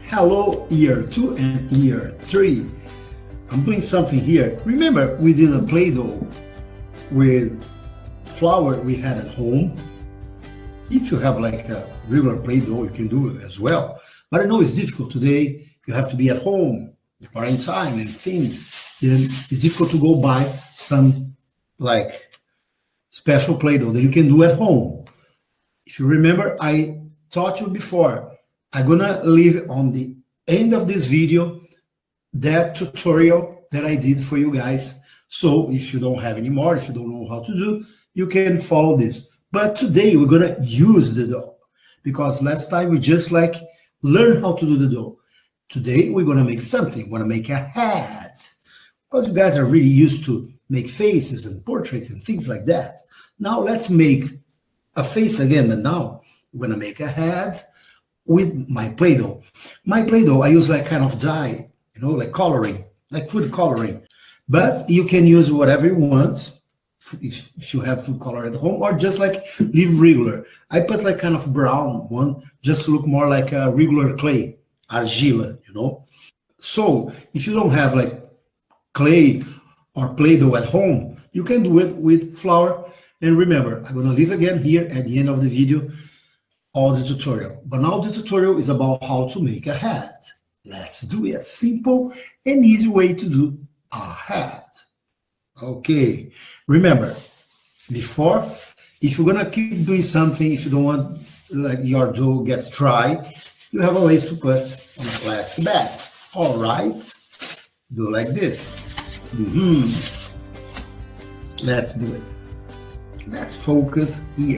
Hello, year 2 and year 3. I'm doing something here. Remember, we did a Play-Doh with flour we had at home. If you have like a regular Play-Doh, you can do it as well. But I know it's difficult today. You have to be at home, quarantine and things. Then it's difficult to go buy some like special Play-Doh that you can do at home. If you remember, I taught you before, I'm gonna leave on the end of this video that tutorial that I did for you guys. So if you don't have any more, if you don't know how to do, you can follow this. But today we're gonna use the dough because last time we just like learned how to do the dough. Today we're gonna make something. We're gonna make a hat because you guys are really used to make faces and portraits and things like that. Now let's make a face again, and now we're gonna make a hat with my Play-Doh. My Play-Doh, I use like kind of dye, like coloring, like food coloring. But you can use whatever you want if you have food color at home, or just like leave regular. I put like kind of brown one, just to look more like a regular clay, argila, So if you don't have like clay or Play-Doh at home, you can do it with flour. And remember, I'm gonna leave again here at the end of the video all the tutorial. But now the tutorial is about how to make a hat. Let's do it. Simple and easy way to do a hat. Okay, remember, before, if you're gonna keep doing something, if you don't want like your dough gets dry, you have a ways to put on a plastic bag. All right, do like this. Let's do it. Let's focus here.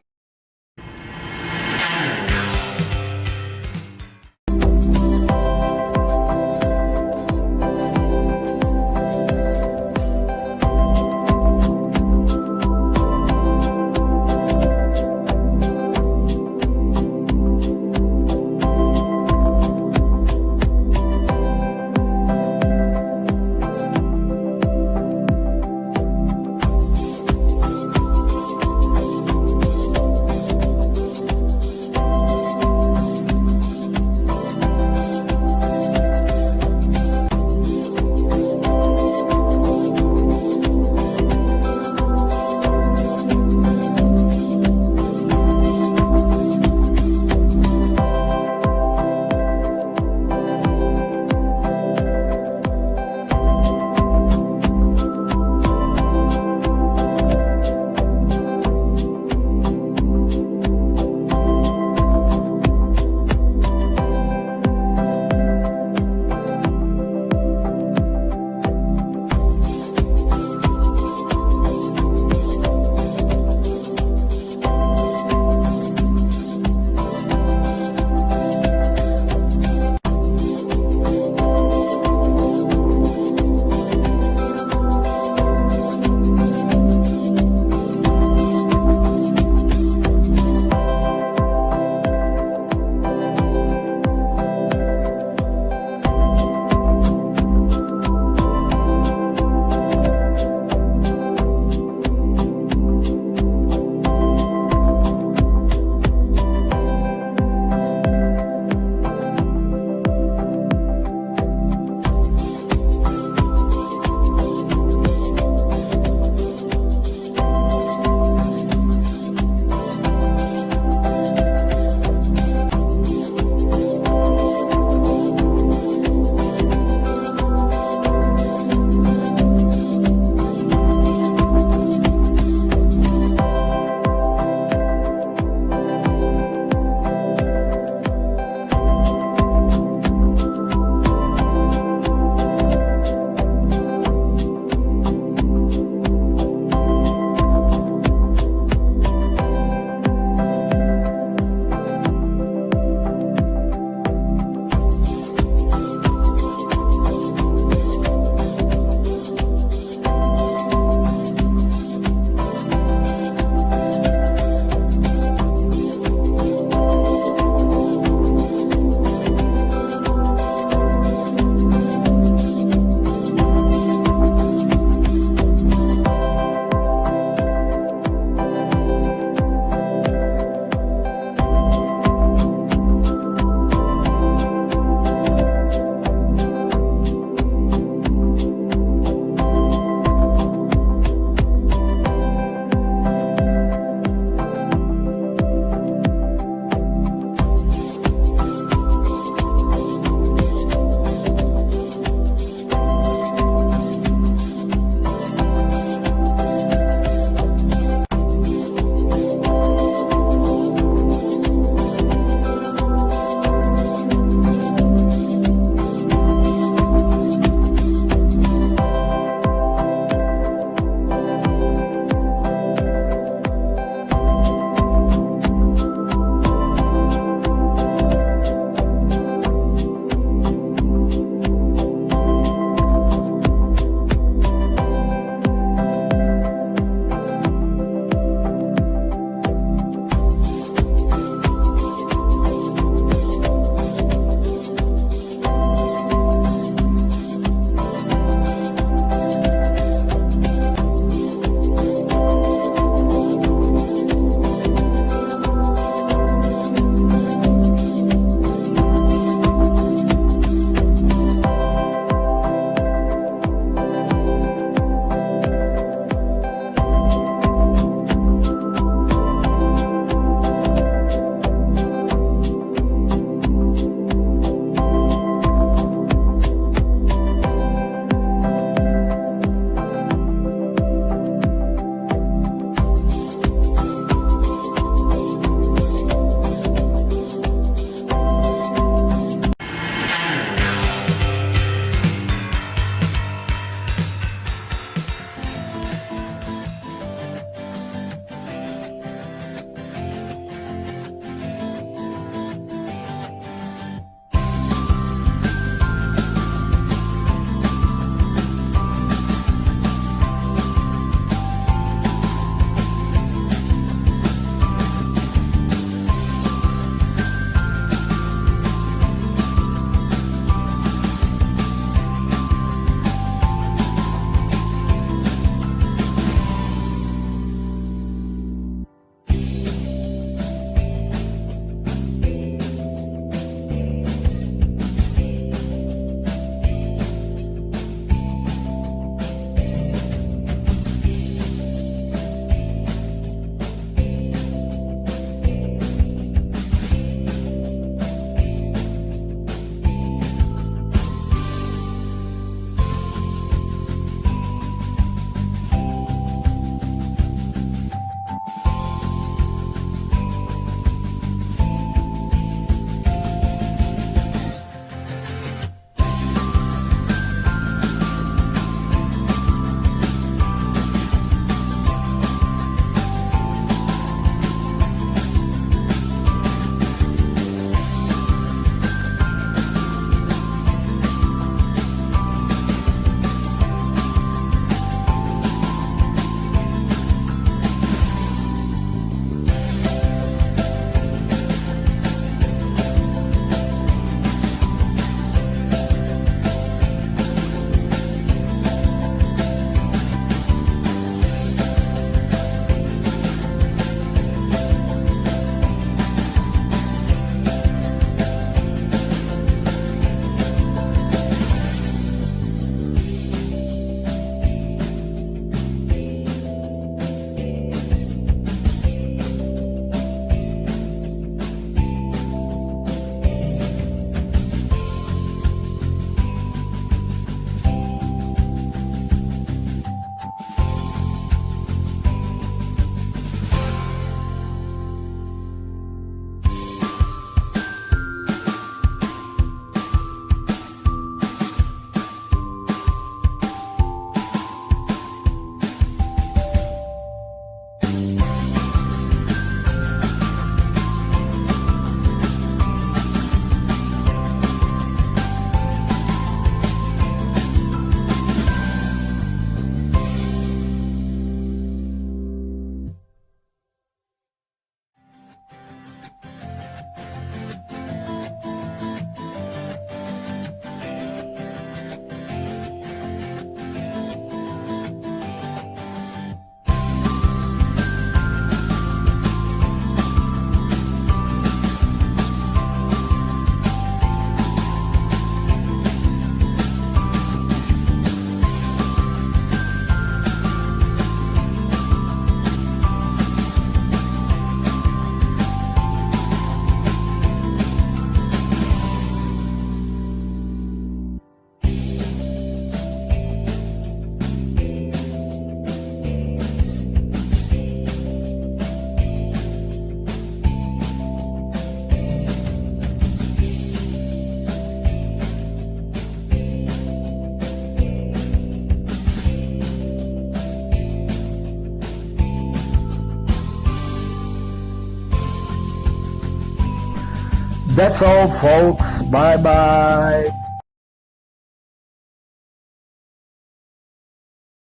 That's all, folks. Bye bye.